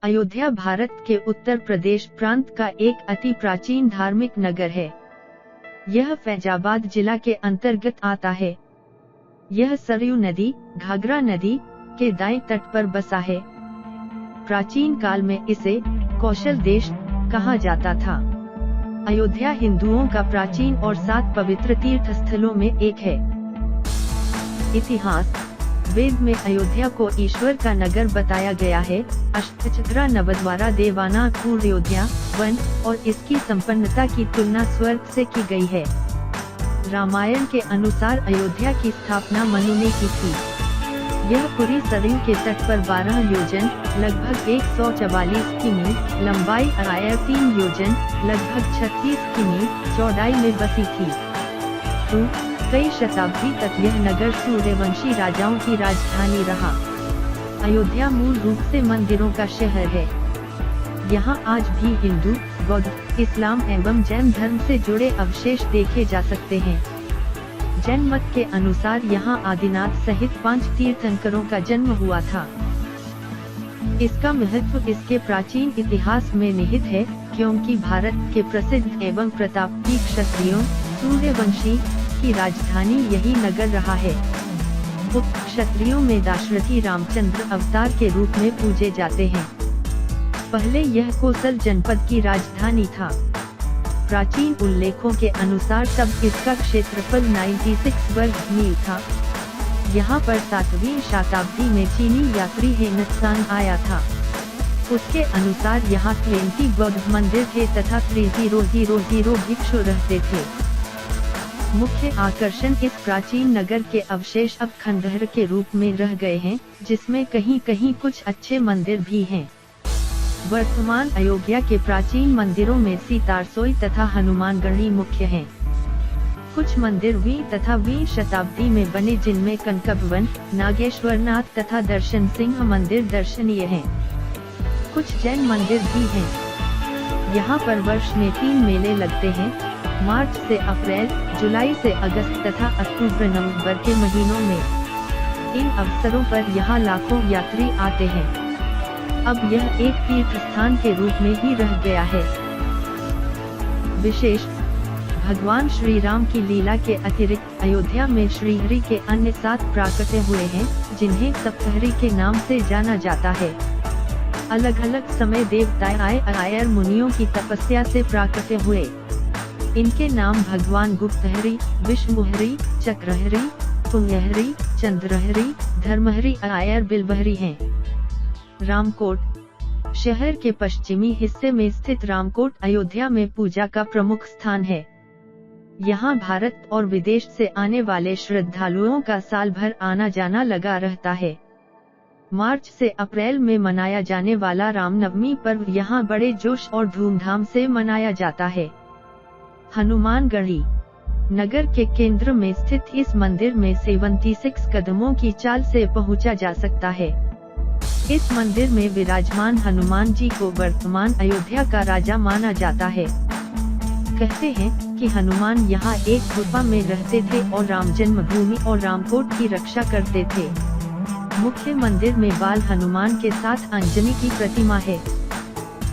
अयोध्या भारत के उत्तर प्रदेश प्रांत का एक अति प्राचीन धार्मिक नगर है। यह फैजाबाद जिला के अंतर्गत आता है। यह सरयू नदी, घाघरा नदी के दाएं तट पर बसा है। प्राचीन काल में इसे कौशल देश कहा जाता था। अयोध्या हिंदुओं का प्राचीन और 7 पवित्र तीर्थ स्थलों में एक है। इतिहास: वेद में अयोध्या को ईश्वर का नगर बताया गया है। अष्टचक्रा नवद्वारा देवाना पूर्वयोध्या वन और इसकी संपन्नता की तुलना स्वर्ग से की गई है। रामायण के अनुसार अयोध्या की स्थापना मनु ने की थी। यह पूरी सरयू के तट पर 12 योजन लगभग 144 किमी लंबाई 3 योजन लगभग 36 किमी चौड़ाई में बसी थी। कई शताब्दी तक यह नगर सूर्यवंशी राजाओं की राजधानी रहा। अयोध्या मूल रूप से मंदिरों का शहर है। यहाँ आज भी हिंदू, बौद्ध, इस्लाम एवं जैन धर्म से जुड़े अवशेष देखे जा सकते हैं। जैन मत के अनुसार यहाँ आदिनाथ सहित 5 तीर्थंकरों का जन्म हुआ था। इसका महत्व इसके प्राचीन इतिहास में निहित है, क्योंकि भारत के प्रसिद्ध एवं प्रतापी क्षत्रियों सूर्यवंशी की राजधानी यही नगर रहा है। उक्त क्षत्रियों में दाशरथी रामचंद्र अवतार के रूप में पूजे जाते हैं। पहले यह कोसल जनपद की राजधानी था। प्राचीन उल्लेखों के अनुसार तब इसका क्षेत्रफल 96 वर्ग मील था। यहाँ पर 7वीं शताब्दी में चीनी यात्री हेनत्सान आया था। उसके अनुसार यहाँ 20 बौद्ध मंदिर थे तथा 3000 भिक्षु रहते थे। मुख्य आकर्षण इस प्राचीन नगर के अवशेष अब खंडहर के रूप में रह गए हैं, जिसमें कहीं कहीं कुछ अच्छे मंदिर भी हैं। वर्तमान अयोध्या के प्राचीन मंदिरों में सीतारसोई तथा हनुमानगढ़ी मुख्य हैं। कुछ मंदिर 20वीं तथा 20वीं शताब्दी में बने, जिनमें कनकभवन, नागेश्वरनाथ तथा दर्शन सिंह मंदिर दर्शनीय हैं। कुछ जैन मंदिर भी हैं। यहाँ पर वर्ष में 3 मेले लगते हैं, मार्च से अप्रैल, जुलाई से अगस्त तथा अक्टूबर नवंबर के महीनों में। इन अवसरों पर यहाँ लाखों यात्री आते हैं। अब यह एक तीर्थ स्थान के रूप में ही रह गया है। विशेष: भगवान श्री राम की लीला के अतिरिक्त अयोध्या में श्रीहरि के अन्य 7 प्राकट्य हुए हैं, जिन्हें सप्तहरि के नाम से जाना जाता है। अलग अलग समय देवताएं आयर मुनियों की तपस्या से प्राकट्य हुए। इनके नाम भगवान गुप्तहरि, विष्णुहरि, चक्रहरि, पुण्यहरि, चंद्रहरि, धर्महरि आयर बिल्वहरि हैं। रामकोट: शहर के पश्चिमी हिस्से में स्थित रामकोट अयोध्या में पूजा का प्रमुख स्थान है। यहाँ भारत और विदेश से आने वाले श्रद्धालुओं का साल भर आना जाना लगा रहता है। मार्च से अप्रैल में मनाया जाने वाला रामनवमी पर्व यहाँ बड़े जोश और धूमधाम से मनाया जाता है। हनुमानगढ़ी: नगर के केंद्र में स्थित इस मंदिर में 76 कदमों की चाल से पहुंचा जा सकता है। इस मंदिर में विराजमान हनुमान जी को वर्तमान अयोध्या का राजा माना जाता है। कहते हैं कि हनुमान यहाँ एक गुफा में रहते थे और राम जन्मभूमि और रामकोट की रक्षा करते थे। मुख्य मंदिर में बाल हनुमान के साथ अंजनी की प्रतिमा है।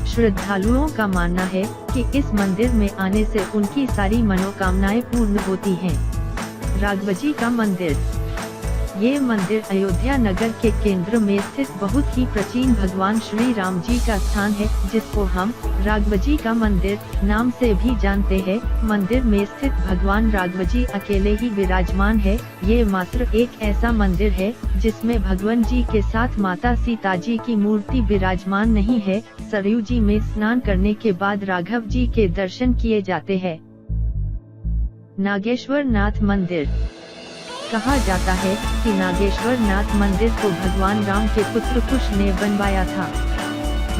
श्रद्धालुओं का मानना है कि इस मंदिर में आने से उनकी सारी मनोकामनाएं पूर्ण होती हैं। राघवजी का मंदिर: ये मंदिर अयोध्या नगर के केंद्र में स्थित बहुत ही प्राचीन भगवान श्री राम जी का स्थान है, जिसको हम राघवजी का मंदिर नाम से भी जानते हैं। मंदिर में स्थित भगवान राघवजी अकेले ही विराजमान है। ये मात्र एक ऐसा मंदिर है जिसमें भगवान जी के साथ माता सीता जी की मूर्ति विराजमान नहीं है। सरयू जी में स्नान करने के बाद राघव जी के दर्शन किए जाते हैं। नागेश्वर नाथ मंदिर: कहा जाता है कि नागेश्वर नाथ मंदिर को भगवान राम के पुत्र कुश ने बनवाया था।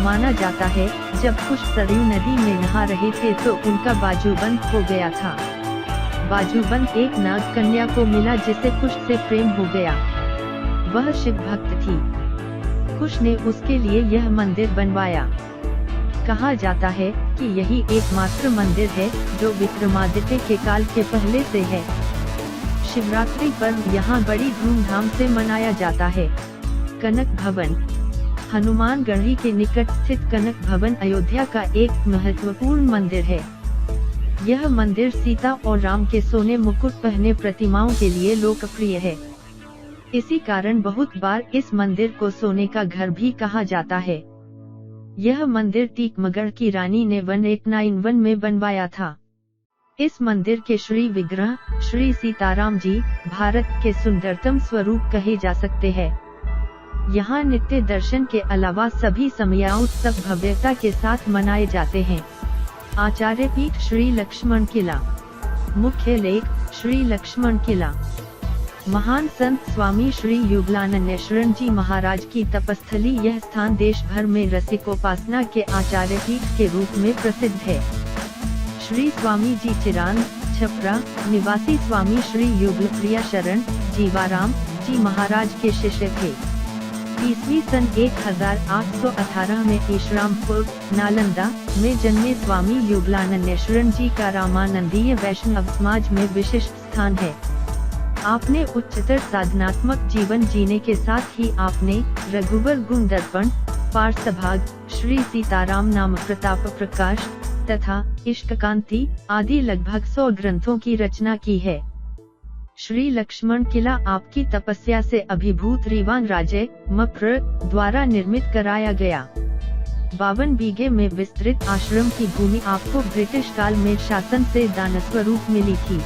माना जाता है जब कुश सरयू नदी में नहा रहे थे तो उनका बाजूबंद हो गया था। बाजूबंद एक नाग कन्या को मिला जिसे कुश से प्रेम हो गया। वह शिव भक्त थी। कुश ने उसके लिए यह मंदिर बनवाया। कहा जाता है कि यही एकमात्र मंदिर है जो विक्रमादित्य के काल के पहले से है। शिवरात्रि पर्व यहाँ बड़ी धूमधाम से मनाया जाता है। कनक भवन: हनुमानगढ़ी के निकट स्थित कनक भवन अयोध्या का एक महत्वपूर्ण मंदिर है। यह मंदिर सीता और राम के सोने मुकुट पहने प्रतिमाओं के लिए लोकप्रिय है। इसी कारण बहुत बार इस मंदिर को सोने का घर भी कहा जाता है। यह मंदिर टीकमगढ़ की रानी ने 1891 में बनवाया था। इस मंदिर के श्री विग्रह श्री सीताराम जी भारत के सुंदरतम स्वरूप कहे जा सकते हैं। यहाँ नित्य दर्शन के अलावा सभी समयोत्सव भव्यता के साथ मनाए जाते हैं। आचार्य पीठ श्री लक्ष्मण किला। मुख्य लेख श्री लक्ष्मण किला। महान संत स्वामी श्री युगलानन्येश्वरन जी महाराज की तपस्थली। यह स्थान देश भर में रसिकोपासना के आचार्य पीठ के रूप में प्रसिद्ध है। श्री स्वामी जी चिरांद छपरा निवासी स्वामी श्री युगलप्रिया शरण जीवाराम जी महाराज के शिष्य थे। ईस्वी सन 1818 में ईशरामपुर नालंदा में जन्मे स्वामी युगलानन्येश्वरन जी का रामानंदीय वैष्णव समाज में विशिष्ट स्थान है। आपने उच्चतर साधनात्मक जीवन जीने के साथ ही आपने रघुबर गुण दर्पण, पार्सभाग, श्री सीताराम नाम प्रताप प्रकाश तथा इष्टकांति आदि लगभग 100 ग्रंथों की रचना की है। श्री लक्ष्मण किला आपकी तपस्या से अभिभूत रीवान राजे मप्र द्वारा निर्मित कराया गया। 52 बीघे में विस्तृत आश्रम की भूमि आपको ब्रिटिश काल में शासन से दानस्वरूप मिली थी।